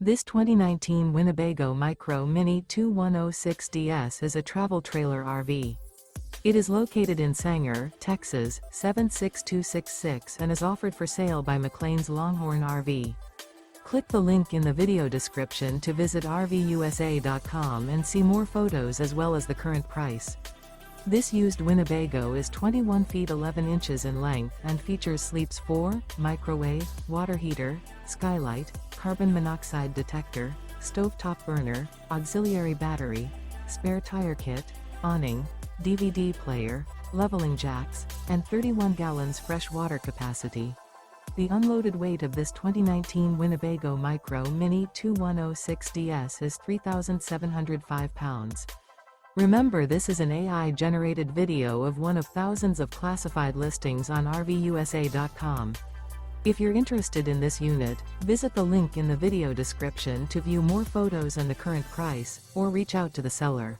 This 2019 Winnebago Micro Minnie 2106DS is a travel trailer RV. It is located in Sanger, Texas, 76266 and is offered for sale by McClain's Longhorn RV. Click the link in the video description to visit RVUSA.com and see more photos as well as the current price. This used Winnebago is 21 feet 11 inches in length and features sleeps 4, microwave, water heater, skylight, carbon monoxide detector, stovetop burner, auxiliary battery, spare tire kit, awning, DVD player, leveling jacks, and 31 gallons fresh water capacity. The unloaded weight of this 2019 Winnebago Micro Minnie 2106DS is 3,705 pounds. Remember, this is an AI-generated video of one of thousands of classified listings on RVUSA.com. If you're interested in this unit, visit the link in the video description to view more photos and the current price, or reach out to the seller.